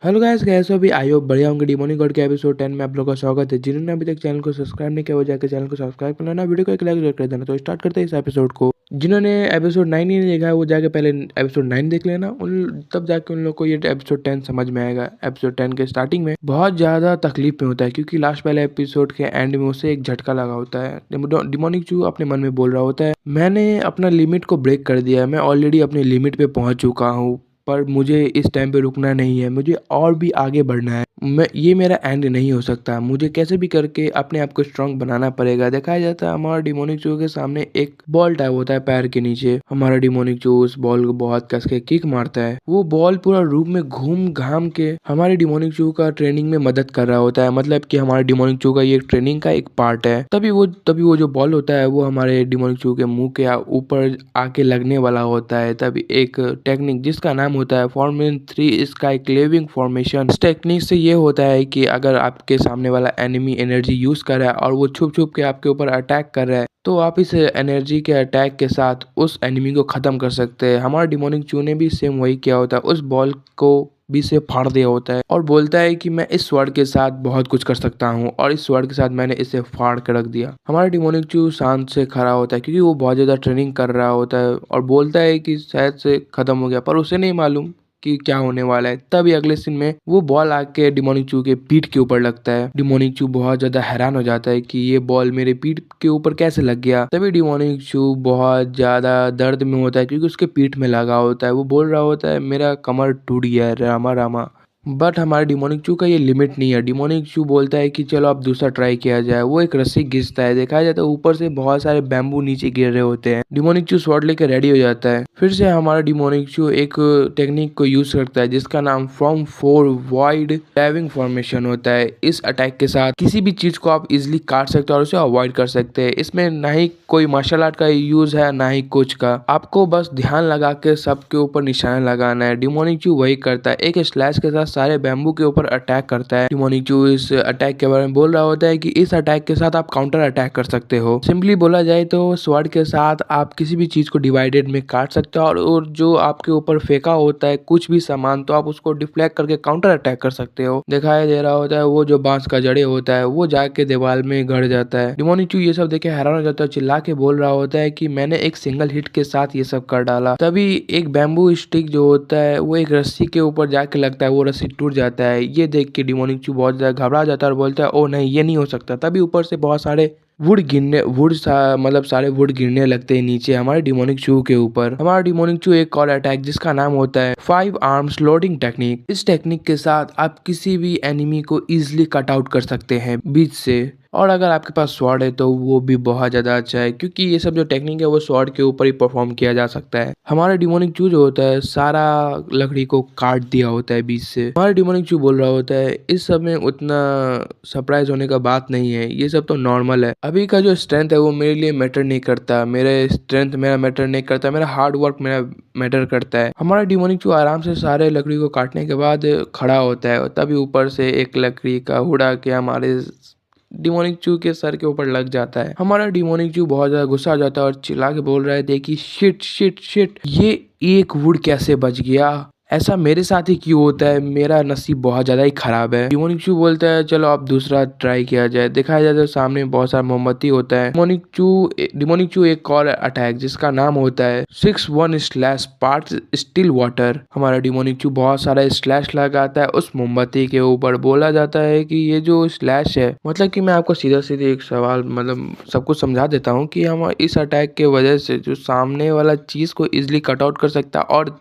Hello guys, कैसे हो? अभी आई होप बढ़िया होंगे। डिमोनिक गॉड के एपिसोड 10 में आप लोगों का स्वागत है। जिन्होंने अभी तक चैनल को सब्सक्राइब नहीं किया वो जाकर चैनल को सब्सक्राइब कर लेना, वीडियो को एक लाइक जरूर कर देना। तो स्टार्ट करते हैं इस एपिसोड को। जिन्होंने एपिसोड 9 ही नहीं देखा है वो जाके पहले एपिसोड 9 देख लेना, उन तब जाके उन लोग को ये एपिसोड 10 समझ में आएगा। एपिसोड 10 के स्टार्टिंग में बहुत ज्यादा तकलीफ में होता है क्योंकि लास्ट वाले एपिसोड के एंड में उसे एक झटका लगा होता है। डिमोनिक चू अपने मन में बोल रहा होता है, मैंने अपना लिमिट को ब्रेक कर दिया है, मैं ऑलरेडी अपने लिमिट पे पहुंच चुका हूँ, पर मुझे इस टाइम पे रुकना नहीं है, मुझे और भी आगे बढ़ना है। मैं ये मेरा एंड नहीं हो सकता, मुझे कैसे भी करके अपने आप को स्ट्रांग बनाना पड़ेगा। दिखाया जाता है हमारा डिमोनिक चू के सामने एक बॉल टाइप होता है पैर के नीचे। हमारा डिमोनिक चू उस बॉल को बहुत कस के किक मारता है। वो बॉल पूरा रूम में घूम घाम के हमारे डिमोनिक चू का ट्रेनिंग में मदद कर रहा होता है, मतलब कि हमारे डिमोनिक चू का ये ट्रेनिंग का एक पार्ट है। तभी वो जो बॉल होता है वो हमारे डिमोनिक चू के मुंह के ऊपर आके लगने वाला होता है। तभी एक टेक्निक जिसका नाम होता है फॉर्मेशन 3 स्काई क्लेविंग फॉर्मेशन। इस टेक्निक से ये होता है कि अगर आपके सामने वाला एनिमी एनर्जी यूज कर रहा है और वो छुप छुप के आपके ऊपर अटैक कर रहा है तो आप इस एनर्जी के अटैक के साथ उस एनिमी को खत्म कर सकते हैं। हमारा डिमोनिक चू ने भी सेम वही किया होता है, उस बॉल को भी से फाड़ दिया होता है और बोलता है कि मैं इस स्वॉर्ड के साथ बहुत कुछ कर सकता हूँ और इस स्वॉर्ड के साथ मैंने इसे फाड़ कर रख दिया। हमारा डिमोनिक चू शांत से खड़ा होता है क्योंकि वो बहुत ज्यादा ट्रेनिंग कर रहा होता है और बोलता है कि शायद से खत्म हो गया, पर उसे नहीं मालूम कि क्या होने वाला है। तभी अगले सीन में वो बॉल आके डिमोनिक चू के पीठ के ऊपर लगता है। डिमोनिक चू बहुत ज्यादा हैरान हो जाता है कि ये बॉल मेरे पीठ के ऊपर कैसे लग गया। तभी डिमोनिक चू बहुत ज्यादा दर्द में होता है क्योंकि उसके पीठ में लगा होता है। वो बोल रहा होता है मेरा कमर टूट गया है, रामा रामा। बट हमारे डिमोनिक चू का ये लिमिट नहीं है। डिमोनिक चू बोलता है कि चलो अब दूसरा ट्राई किया जाए। वो एक रस्सी घिसता है, देखा जाता है ऊपर से बहुत सारे बैम्बू नीचे गिर रहे होते हैं। डिमोनिक चू स्वॉर्ड लेकर रेडी हो जाता है। फिर से हमारा डिमोनिक चू एक टेक्निक को यूज करता है जिसका नाम फ्रॉम 4 वाइड डाइविंग फॉर्मेशन होता है। इस अटैक के साथ किसी भी चीज को आप इजिली काट सकते हो और उसे अवॉइड कर सकते हैं। इसमें ना ही कोई मार्शल आर्ट का यूज है ना ही कुछ का, आपको बस ध्यान लगा के सबके ऊपर निशाना लगाना है। डिमोनिक चू वही करता है, एक स्लैश के साथ सारे बैम्बू के ऊपर अटैक करता है। डिमोनिक चू इस अटैक के बारे में बोल रहा होता है कि इस अटैक के साथ आप काउंटर अटैक कर सकते हो। सिंपली बोला जाए तो स्वॉर्ड के साथ आप किसी भी चीज को डिवाइडेड में काट सकते हो और जो आपके ऊपर फेंका होता है कुछ भी सामान तो आप उसको डिफ्लेक्ट करके काउंटर अटैक कर सकते हो। दिखाई दे रहा होता है वो जो बांस का जड़े होता है वो जाके दीवार में गड़ जाता है। डिमोनिक चू ये सब देखे हैरान हो जाता है, चिल्ला के बोल रहा होता है कि मैंने एक सिंगल हिट के साथ ये सब कर डाला। तभी एक बैम्बू स्टिक जो होता है वो एक रस्सी के ऊपर जाके लगता है, वो रस्सी टूट जाता है। ये देख के डिमोनिक चू बहुत ज्यादा घबरा जाता है और बोलता है ओ नहीं ये नहीं हो सकता। तभी ऊपर से बहुत सारे मतलब सारे वुड गिरने लगते हैं नीचे हमारे डिमोनिक चू के ऊपर। हमारा डिमोनिक चू एक और अटैक जिसका नाम होता है 5 आर्म्स लोडिंग टेक्निक। इस टेक्निक के साथ आप किसी भी एनिमी को इजिली कट आउट कर सकते हैं बीच से, और अगर आपके पास स्वॉर्ड है तो वो भी बहुत ज्यादा अच्छा है क्योंकि ये सब जो टेक्निक है वो स्वॉर्ड के ऊपर ही परफॉर्म किया जा सकता है। हमारा डिमोनिक चू जो होता है सारा लकड़ी को काट दिया होता है बीच से। हमारा डिमोनिक चू बोल रहा होता है इस सब में उतना सरप्राइज होने का बात नहीं है, ये सब तो नॉर्मल है। अभी का जो स्ट्रेंथ है वो मेरे लिए मैटर नहीं करता, मेरे स्ट्रेंथ मेरा मैटर नहीं करता, मेरा हार्ड वर्क मेरा मैटर करता है। हमारा डिमोनिक चू आराम से सारे लकड़ी को काटने के बाद खड़ा होता है, तभी ऊपर से एक लकड़ी का उड़ा के हमारे डिमोनिक चू के सर के ऊपर लग जाता है। हमारा डिमोनिक चू बहुत ज्यादा गुस्सा आ जाता है और चिल्ला के बोल रहा है देखिए शिट शिट शिट, ये एक वुड कैसे बच गया, ऐसा मेरे साथ ही क्यों होता है, मेरा नसीब बहुत ज्यादा ही खराब है। डिमोनिक चू बोलता है चलो अब दूसरा ट्राई किया जाए। दिखाया जाता है सामने बहुत सारा मोमबत्ती होता है। डिमोनिक चू एक और अटैक जिसका नाम होता है 6-1 स्लैश पार्ट स्टिल वाटर। हमारा डिमोनिक चू बहुत सारा स्लैश लगाता है उस मोमबत्ती के ऊपर। बोला जाता है कि ये जो स्लैश है, मतलब कि मैं आपको सीधा सीधा एक सवाल मतलब सब कुछ समझा देता हूँ कि हम इस अटैक के वजह से जो सामने वाला चीज को इजिली कट आउट कर सकता है और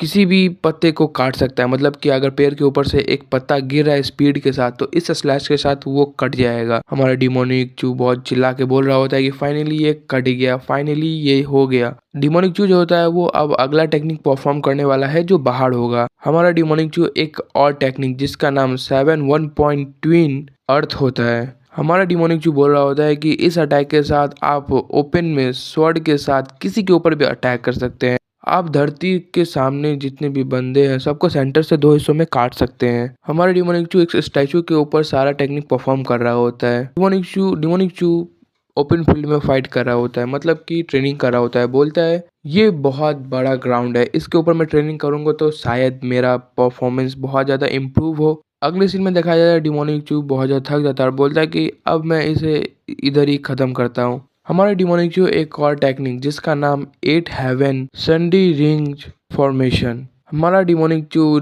किसी भी पत्ते को काट सकता है। मतलब कि अगर पेड़ के ऊपर से एक पत्ता गिर रहा है स्पीड के साथ तो इस स्लैश के साथ वो कट जाएगा। हमारा डिमोनिक चू बहुत चिल्ला के बोल रहा होता है कि फाइनली ये कट गया, फाइनली ये हो गया। डिमोनिक चू जो होता है वो अब अगला टेक्निक परफॉर्म करने वाला है जो बाहर होगा। हमारा डिमोनिक चू एक और टेक्निक जिसका नाम 7-1 पॉइंट ट्विन अर्थ होता है। हमारा डिमोनिक चू बोल रहा होता है कि इस अटैक के साथ आप ओपन में स्वॉर्ड के साथ किसी के ऊपर भी अटैक कर सकते हैं। आप धरती के सामने जितने भी बंदे हैं सबको सेंटर से 2 हिस्सों में काट सकते हैं। हमारे डिमोनिक चू एक स्टैचू के ऊपर सारा टेक्निक परफॉर्म कर रहा होता है। डिमोनिक चू ओपन फील्ड में फाइट कर रहा होता है, मतलब कि ट्रेनिंग कर रहा होता है। बोलता है ये बहुत बड़ा ग्राउंड है, इसके ऊपर मैं ट्रेनिंग करूंगा तो शायद मेरा परफॉर्मेंस बहुत ज़्यादा इम्प्रूव हो। अगले सीन में दिखाया जाता है डिमोनिक चू बहुत ज़्यादा थक जाता है और बोलता है कि अब मैं इसे इधर ही ख़त्म करता हूँ। हमारे डिमोनिक चू एक और टेक्निक जिसका नाम 8 हेवन संडी रिंग फॉर्मेशन। हमारा डिमोनिक चू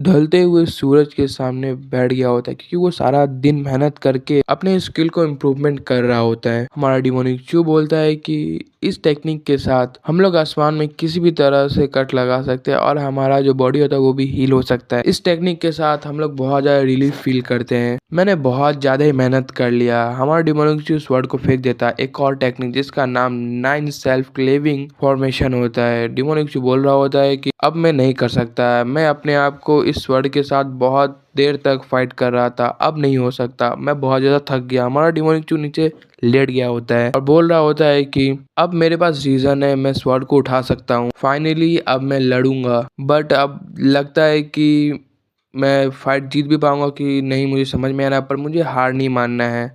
ढलते हुए सूरज के सामने बैठ गया होता है क्योंकि वो सारा दिन मेहनत करके अपने स्किल को इम्प्रूवमेंट कर रहा होता है। हमारा डिमोनिक चू बोलता है कि इस टेक्निक के साथ हम लोग आसमान में किसी भी तरह से कट लगा सकते हैं और हमारा जो बॉडी होता है वो भी हील हो सकता है। इस टेक्निक के साथ हम लोग बहुत ज़्यादा रिलीफ फील करते हैं। मैंने बहुत ज़्यादा ही मेहनत कर लिया। हमारा डिमोनिक चू स्वॉर्ड को फेंक देता है। एक और टेक्निक जिसका नाम 9 सेल्फ क्लेविंग फॉर्मेशन होता है। डिमोनिक चू बोल रहा होता है कि अब मैं नहीं कर सकता, मैं अपने आप को इस स्वॉर्ड के साथ बहुत देर तक फाइट कर रहा था, अब नहीं हो सकता, मैं बहुत ज़्यादा थक गया। हमारा डिमोनिक चू नीचे लेट गया होता है और बोल रहा होता है कि अब मेरे पास रीज़न है, मैं स्वॉर्ड को उठा सकता हूँ, फाइनली अब मैं लड़ूंगा। बट अब लगता है कि मैं फाइट जीत भी पाऊंगा कि नहीं मुझे समझ में आ रहा है, पर मुझे हार नहीं मानना है।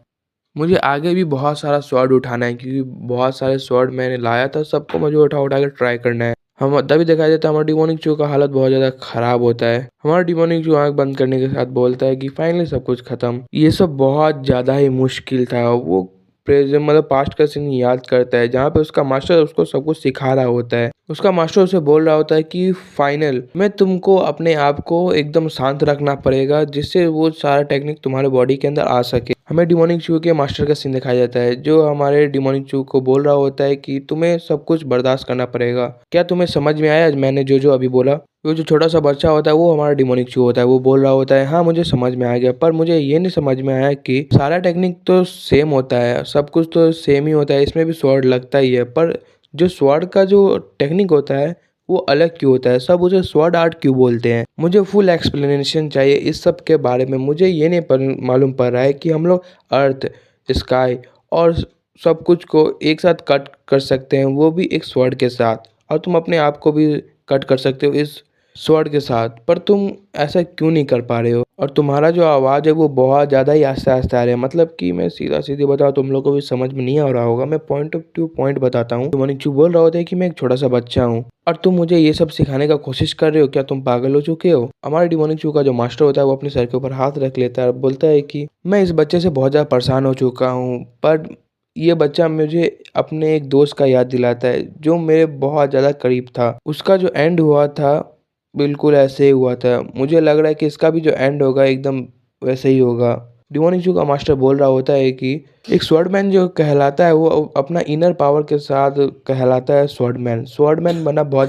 मुझे आगे भी बहुत सारा स्वॉर्ड उठाना है क्योंकि बहुत सारे स्वॉर्ड मैंने लाया था, सबको मुझे उठा उठा कर ट्राई करना है। हम तभी दिखाई देता है हमारा डिमोनिक चू का हालत बहुत ज़्यादा खराब होता है। हमारा डिमोनिक चू आंख बंद करने के साथ बोलता है कि फाइनली सब कुछ खत्म। ये सब बहुत ज़्यादा ही मुश्किल था। वो प्रेजेंट मतलब पास्ट का सीन याद करता है जहाँ पे उसका मास्टर उसको सब कुछ सिखा रहा होता है। उसका मास्टर उसे बोल रहा होता है कि फाइनल में तुमको अपने आप को एकदम शांत रखना पड़ेगा जिससे वो सारा टेक्निक तुम्हारे बॉडी के अंदर आ सके। हमें डिमोनिक चू के मास्टर का सीन दिखाया जाता है जो हमारे डिमोनिक चू को बोल रहा होता है कि तुम्हें सब कुछ बर्दाश्त करना पड़ेगा। क्या तुम्हें समझ में आया मैंने जो जो अभी बोला? वो जो छोटा सा बच्चा होता है वो हमारा डिमोनिक चू होता है। वो बोल रहा होता है हाँ मुझे समझ में आ गया, पर मुझे ये नहीं समझ में आया कि सारा टेक्निक तो सेम होता है, सब कुछ तो सेम ही होता है, इसमें भी स्वॉर्ड लगता ही है, पर जो स्वॉर्ड का जो टेक्निक होता है वो अलग क्यों होता है, सब उसे स्वॉर्ड आर्ट क्यों बोलते हैं? मुझे फुल एक्सप्लेनेशन चाहिए इस सब के बारे में। मुझे ये नहीं मालूम पड़ रहा है कि हम लोग अर्थ, स्काई और सब कुछ को एक साथ कट कर सकते हैं, वो भी एक स्वॉर्ड के साथ, और तुम अपने आप को भी कट कर सकते हो इस स्वॉर्ड के साथ, पर तुम ऐसा क्यों नहीं कर पा रहे हो? और तुम्हारा जो आवाज़ है वो बहुत ज़्यादा ही आस्ते आस्ते आ रहा है। मतलब कि मैं सीधा सीधे बताऊँ तुम लोग को भी समझ में नहीं आ रहा होगा, मैं पॉइंट ऑफ टू पॉइंट बताता हूँ। डिमोनिक चू बोल रहा होता है कि मैं एक छोटा सा बच्चा हूँ और तुम मुझे ये सब सिखाने का कोशिश कर रहे हो, क्या तुम पागल हो चुके हो? हमारे डिमोनिक चू का जो मास्टर होता है वो अपने सर के ऊपर हाथ रख लेता है और बोलता है कि मैं इस बच्चे से बहुत ज़्यादा परेशान हो चुका हूँ, पर ये बच्चा मुझे अपने एक दोस्त का याद दिलाता है जो मेरे बहुत ज़्यादा करीब था। उसका जो एंड हुआ था बिल्कुल ऐसे ही हुआ था। मुझे लग रहा है कि इसका भी जो एंड होगा एकदम वैसे ही होगा। डिमोनिक चू का मास्टर बोल रहा होता है कि एक स्वॉर्डमैन जो कहलाता है वो अपना इनर पावर के साथ कहलाता है स्वॉर्डमैन। स्वॉर्डमैन बनना बहुत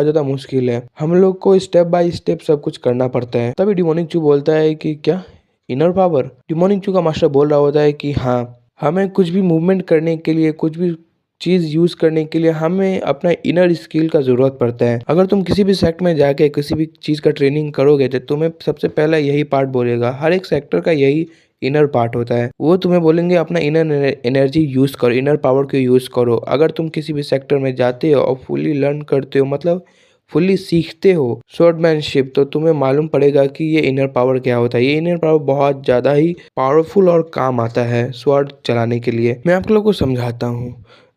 ज़्यादा मुश्किल है। हम लोग को स्टेप बाय स्टेप सब कुछ करना पड़ता है। तभी डिमोनिक चू बोलता है कि क्या इनर पावर? डिमोनिक चू का मास्टर बोल रहा होता है कि हाँ, हमें कुछ भी मूवमेंट करने के लिए, कुछ भी चीज़ यूज़ करने के लिए हमें अपना इनर स्किल का ज़रूरत पड़ता है। अगर तुम किसी भी सेक्ट में जाके किसी भी चीज़ का ट्रेनिंग करोगे तो तुम्हें सबसे पहला यही पार्ट बोलेगा। हर एक सेक्टर का यही इनर पार्ट होता है। वो तुम्हें बोलेंगे अपना इनर एनर्जी यूज़ करो, इनर पावर को यूज़ करो। अगर तुम किसी भी सेक्टर में जाते हो और फुली लर्न करते हो, मतलब फुल्ली सीखते हो स्वॉर्डमैनशिप, तो तुम्हें मालूम पड़ेगा कि ये इनर पावर क्या होता है। ये इनर पावर बहुत ज़्यादा ही पावरफुल और काम आता है स्वॉर्ड चलाने के लिए। मैं आप लोगों को समझाता हूँ।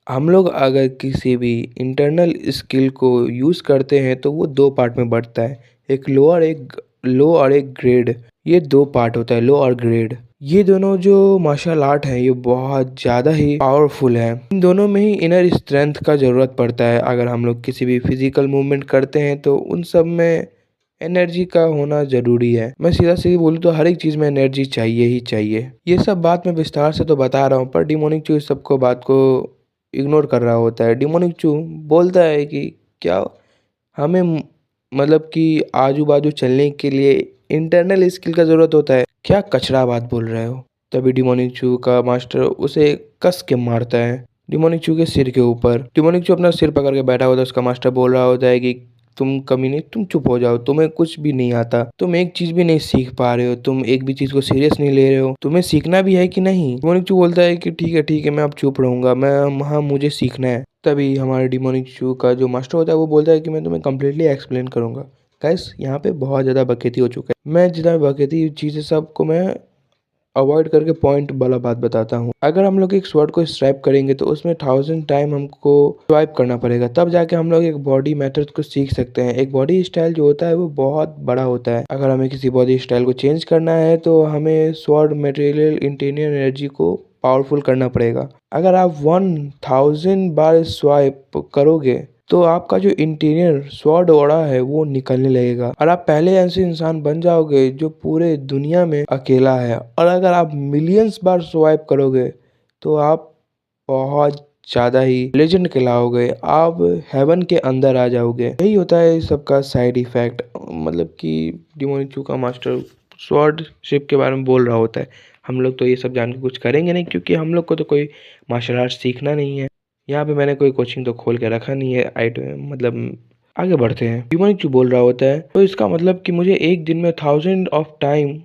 हम लोग अगर किसी भी इंटरनल स्किल को यूज़ करते हैं तो वो दो पार्ट में बढ़ता है, एक लो और एक ग्रेड। ये दो पार्ट होता है, लो और ग्रेड। ये दोनों जो मार्शल आर्ट है ये बहुत ज़्यादा ही पावरफुल है। इन दोनों में ही इनर स्ट्रेंथ का ज़रूरत पड़ता है। अगर हम लोग किसी भी फिजिकल मूवमेंट करते हैं तो उन सब में एनर्जी का होना ज़रूरी है। मैं सीधा सीधी बोलूँ तो हर एक चीज़ में एनर्जी चाहिए ही चाहिए। ये सब बात मैं विस्तार से तो बता रहा हूँ, पर डिमोनिक चू इस सबको बात को इग्नोर कर रहा होता है। डिमोनिक चू बोलता है कि क्या हमें मतलब कि आजू बाजू चलने के लिए इंटरनल स्किल का ज़रूरत होता है? क्या कचरा बात बोल रहे हो? तभी डिमोनिक चू का मास्टर उसे कस के मारता है डिमोनिक चू के सिर के ऊपर। डिमोनिक चू अपना सिर पकड़ के बैठा होता है। उसका मास्टर बोल रहा होता है कि तुम कमीने, तुम चुप हो जाओ, तुम्हें कुछ भी नहीं आता, तुम एक चीज भी नहीं सीख पा रहे हो, तुम एक भी चीज को सीरियस नहीं ले रहे हो, तुम्हें सीखना भी है कि नहीं? डिमोनिक चू बोलता है कि ठीक है मैं अब चुप रहूंगा, मैं हाँ मुझे सीखना है। तभी हमारे डिमोनिक चू का जो मास्टर होता है वो बोलता है कि मैं तुम्हें कम्प्लीटली एक्सप्लेन करूंगा। गाइस यहाँ पे बहुत ज़्यादा बकेती हो चुका है। मैं जितना बकेती चीज़ें सबको मैं अवॉइड करके पॉइंट वाला बात बताता हूँ। अगर हम लोग एक स्वॉर्ड को स्वाइप करेंगे तो उसमें 1000 टाइम हमको स्वाइप करना पड़ेगा, तब जाके हम लोग एक बॉडी मेथड को सीख सकते हैं। एक बॉडी स्टाइल जो होता है वो बहुत बड़ा होता है। अगर हमें किसी बॉडी स्टाइल को चेंज करना है तो हमें स्वॉर्ड मटेरियल इंटीरियर एनर्जी को पावरफुल करना पड़ेगा। अगर आप 1000 बार स्वाइप करोगे तो आपका जो इंटीरियर स्वॉर्ड ऑरा है वो निकलने लगेगा और आप पहले ऐसे इंसान बन जाओगे जो पूरे दुनिया में अकेला है। और अगर आप मिलियंस बार स्वाइप करोगे तो आप बहुत ज़्यादा ही लेजेंड कहलाओगे, आप हेवन के अंदर आ जाओगे। यही होता है इस सबका साइड इफेक्ट, मतलब कि डिमोनिचू का मास्टर स्वॉर्ड शिप के बारे में बोल रहा होता है। हम लोग तो ये सब जान के कुछ करेंगे नहीं, क्योंकि हम लोग को तो कोई मार्शल आर्ट सीखना नहीं है। यहाँ पे मैंने कोई कोचिंग तो खोल के रखा नहीं है। मतलब आगे बढ़ते हैं। डिमोनिचू बोल रहा होता है तो इसका मतलब कि मुझे एक दिन में 1000 ऑफ टाइम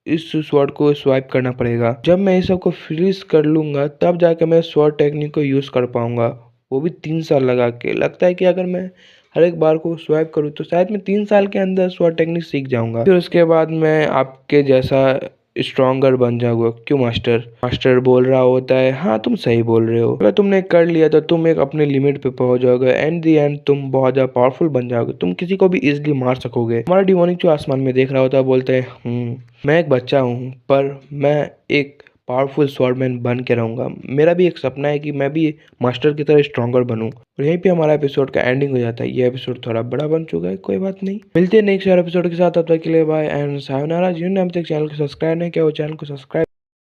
इस स्वॉर्ड को स्वाइप करना पड़ेगा। जब मैं इस सब को फिनिश कर लूंगा तब जाके मैं स्वॉर्ड टेक्निक को यूज कर पाऊंगा, वो भी 3 साल लगा के। लगता है कि अगर मैं हर एक बार को स्वाइप करूँ तो शायद मैं 3 साल के अंदर स्वॉर्ड टेक्निक सीख जाऊंगा। फिर उसके बाद मैं आपके जैसा स्ट्रॉन्गर बन जाऊंगा। क्यों मास्टर? मास्टर बोल रहा होता है हाँ तुम सही बोल रहे हो। अगर तुमने कर लिया तो तुम एक अपने लिमिट पे पहुंच जाओगे। एंड दी एंड तुम बहुत ज्यादा पावरफुल बन जाओगे, तुम किसी को भी इजिली मार सकोगे। हमारा डिमोनिक जो आसमान में देख रहा होता है बोलते हैं मैं एक बच्चा हूँ पर मैं एक पावरफुल स्वॉर्डमैन बन के रहूंगा। मेरा भी एक सपना है कि मैं भी मास्टर की तरह स्ट्रॉन्गर बनूं। और यहीं पे हमारा एपिसोड का एंडिंग हो जाता है। ये एपिसोड थोड़ा बड़ा बन चुका है, कोई बात नहीं। मिलते हैं नेक्स्ट एपिसोड के साथ, तब तक के लिए बाय एंड सायोनारा। जिन्होंने अभी तक चैनल को सब्सक्राइब नहीं किया वो चैनल को सब्सक्राइब